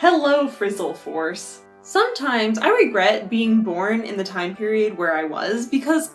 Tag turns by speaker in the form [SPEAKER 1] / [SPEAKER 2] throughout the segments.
[SPEAKER 1] Hello, Frizzle Force. Sometimes I regret being born in the time period where I was because,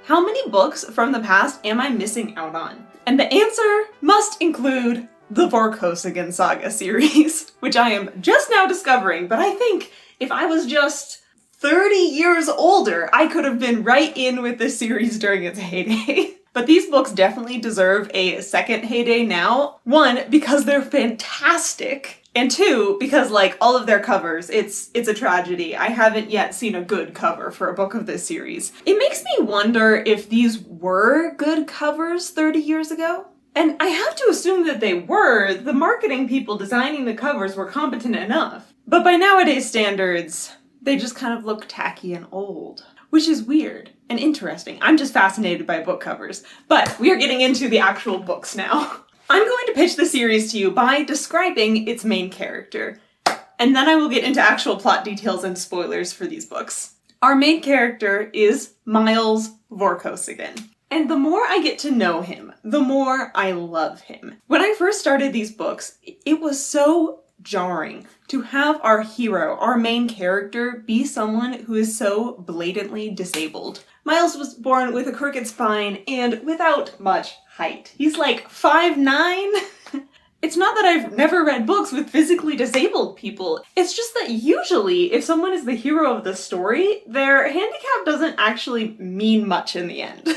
[SPEAKER 1] how many books from the past am I missing out on? And the answer must include the Vorkosigan Saga series, which I am just now discovering, but I think if I was just 30 years older, I could have been right in with this series during its heyday. But these books definitely deserve a second heyday now. One, because they're fantastic. And two, because all of their covers, it's a tragedy. I haven't yet seen a good cover for a book of this series. It makes me wonder if these were good covers 30 years ago. And I have to assume that they were. The marketing people designing the covers were competent enough. But by nowadays standards, they just kind of look tacky and old. Which is weird and interesting. I'm just fascinated by book covers. But we are getting into the actual books now. I'm going to pitch the series to you by describing its main character, and then I will get into actual plot details and spoilers for these books. Our main character is Miles Vorkosigan, and the more I get to know him, the more I love him. When I first started these books, it was so jarring to have our hero, our main character, be someone who is so blatantly disabled. Miles was born with a crooked spine and without much height. He's 5'9". It's not that I've never read books with physically disabled people. It's just that usually, if someone is the hero of the story, their handicap doesn't actually mean much in the end.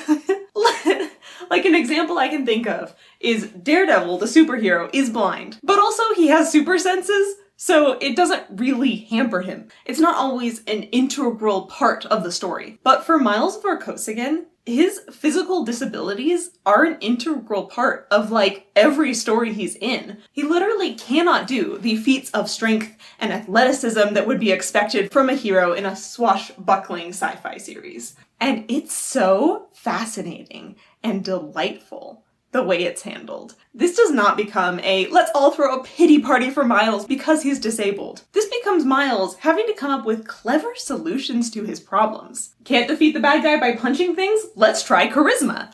[SPEAKER 1] An example I can think of is Daredevil, the superhero, is blind, but also he has super senses, so it doesn't really hamper him. It's not always an integral part of the story. But for Miles Vorkosigan, his physical disabilities are an integral part of every story he's in. He literally cannot do the feats of strength and athleticism that would be expected from a hero in a swashbuckling sci-fi series. And it's so fascinating and delightful the way it's handled. This does not become a let's all throw a pity party for Miles because he's disabled. This becomes Miles having to come up with clever solutions to his problems. Can't defeat the bad guy by punching things? Let's try charisma.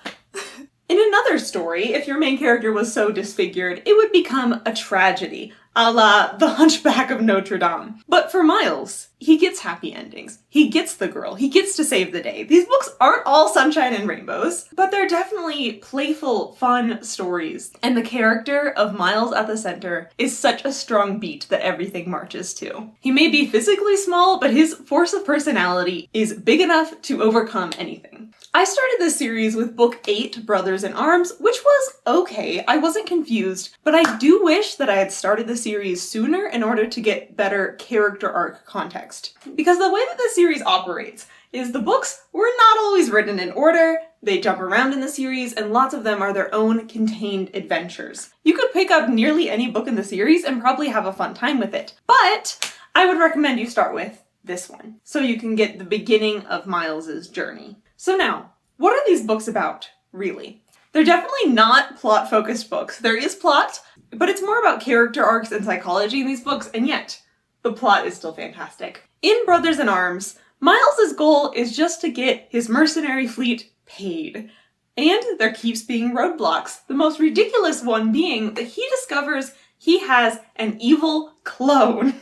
[SPEAKER 1] In another story, if your main character was so disfigured, it would become a tragedy, a la The Hunchback of Notre Dame. But for Miles, he gets happy endings. He gets the girl. He gets to save the day. These books aren't all sunshine and rainbows, but they're definitely playful, fun stories. And the character of Miles at the center is such a strong beat that everything marches to. He may be physically small, but his force of personality is big enough to overcome anything. I started this series with book 8, Brothers in Arms, which was okay. I wasn't confused, but I do wish that I had started the series sooner in order to get better character arc context. Because the way that the series operates is the books were not always written in order, they jump around in the series, and lots of them are their own contained adventures. You could pick up nearly any book in the series and probably have a fun time with it, but I would recommend you start with this one, so you can get the beginning of Miles's journey. So now, what are these books about, really? They're definitely not plot-focused books. There is plot, but it's more about character arcs and psychology in these books, and yet, the plot is still fantastic. In Brothers in Arms, Miles's goal is just to get his mercenary fleet paid. And there keeps being roadblocks, the most ridiculous one being that he discovers he has an evil clone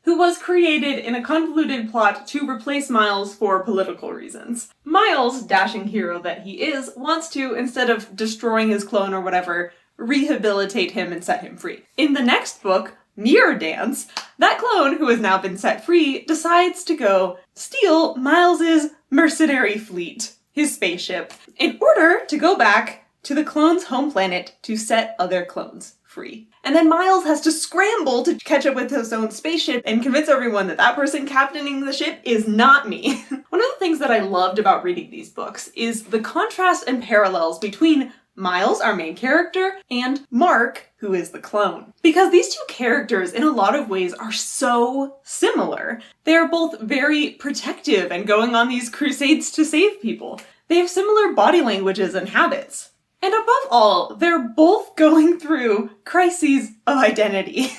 [SPEAKER 1] who was created in a convoluted plot to replace Miles for political reasons. Miles, dashing hero that he is, wants to, instead of destroying his clone or whatever, rehabilitate him and set him free. In the next book, Mirror Dance, that clone, who has now been set free, decides to go steal Miles's mercenary fleet, his spaceship, in order to go back to the clone's home planet to set other clones free. And then Miles has to scramble to catch up with his own spaceship and convince everyone that that person captaining the ship is not me. One of the things that I loved about reading these books is the contrast and parallels between Miles, our main character, and Mark, who is the clone. Because these two characters, in a lot of ways, are so similar. They are both very protective and going on these crusades to save people. They have similar body languages and habits. And above all, they're both going through crises of identity.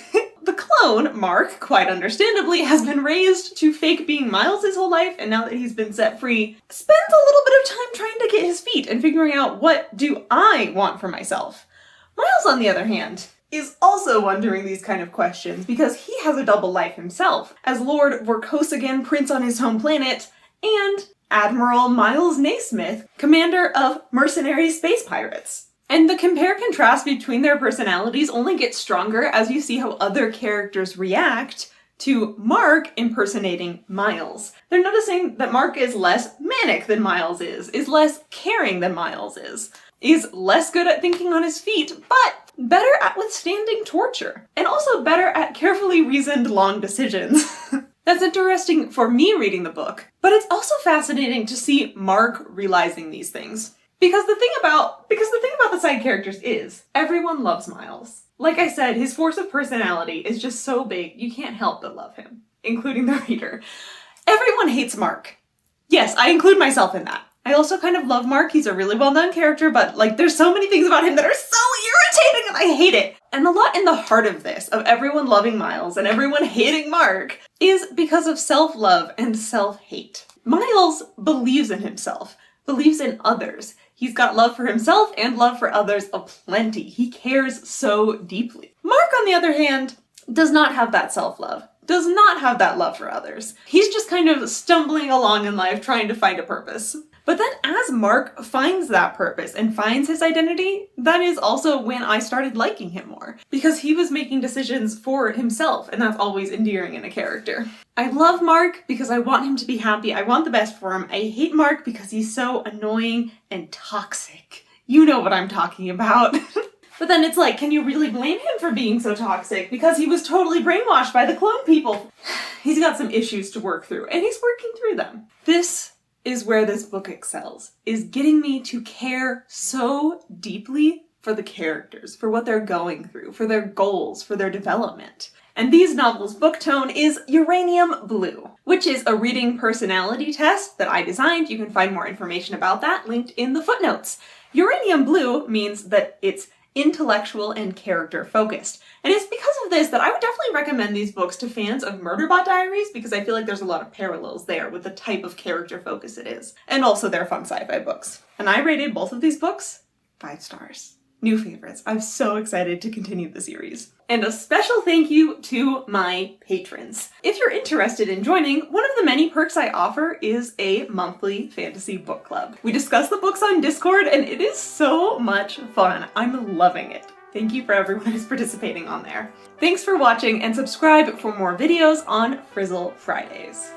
[SPEAKER 1] The clone, Mark, quite understandably, has been raised to fake being Miles his whole life, and now that he's been set free, spends a little bit of time trying to get his feet and figuring out what do I want for myself. Miles, on the other hand, is also wondering these kind of questions because he has a double life himself, as Lord Vorkosigan, Prince on his home planet, and Admiral Miles Naismith, commander of mercenary space pirates. And the compare-contrast between their personalities only gets stronger as you see how other characters react to Mark impersonating Miles. They're noticing that Mark is less manic than Miles is less caring than Miles is less good at thinking on his feet, but better at withstanding torture, and also better at carefully reasoned long decisions. That's interesting for me reading the book, but it's also fascinating to see Mark realizing these things. Because the thing about the side characters is, everyone loves Miles. Like I said, his force of personality is just so big, you can't help but love him, including the reader. Everyone hates Mark. Yes, I include myself in that. I also kind of love Mark, he's a really well-known character, but like there's so many things about him that are so irritating and I hate it. And a lot in the heart of this, of everyone loving Miles and everyone hating Mark, is because of self-love and self-hate. Miles believes in himself, believes in others. He's got love for himself and love for others aplenty. He cares so deeply. Mark, on the other hand, does not have that self-love, does not have that love for others. He's just kind of stumbling along in life trying to find a purpose. But then as Mark finds that purpose and finds his identity, that is also when I started liking him more. Because he was making decisions for himself, and that's always endearing in a character. I love Mark because I want him to be happy, I want the best for him. I hate Mark because he's so annoying and toxic. You know what I'm talking about. But then it's like, can you really blame him for being so toxic? Because he was totally brainwashed by the clone people. He's got some issues to work through, and he's working through them. This is where this book excels, is getting me to care so deeply for the characters, for what they're going through, for their goals, for their development. And these novels' book tone is Uranium Blue, which is a reading personality test that I designed. You can find more information about that linked in the footnotes. Uranium Blue means that it's intellectual and character focused. And it's because of this that I would definitely recommend these books to fans of Murderbot Diaries, because I feel like there's a lot of parallels there with the type of character focus it is. And also they're fun sci-fi books. And I rated both of these books 5 stars. New favorites. I'm so excited to continue the series. And a special thank you to my patrons. If you're interested in joining, one of the many perks I offer is a monthly fantasy book club. We discuss the books on Discord and it is so much fun. I'm loving it. Thank you for everyone who's participating on there. Thanks for watching and subscribe for more videos on Frizzle Fridays.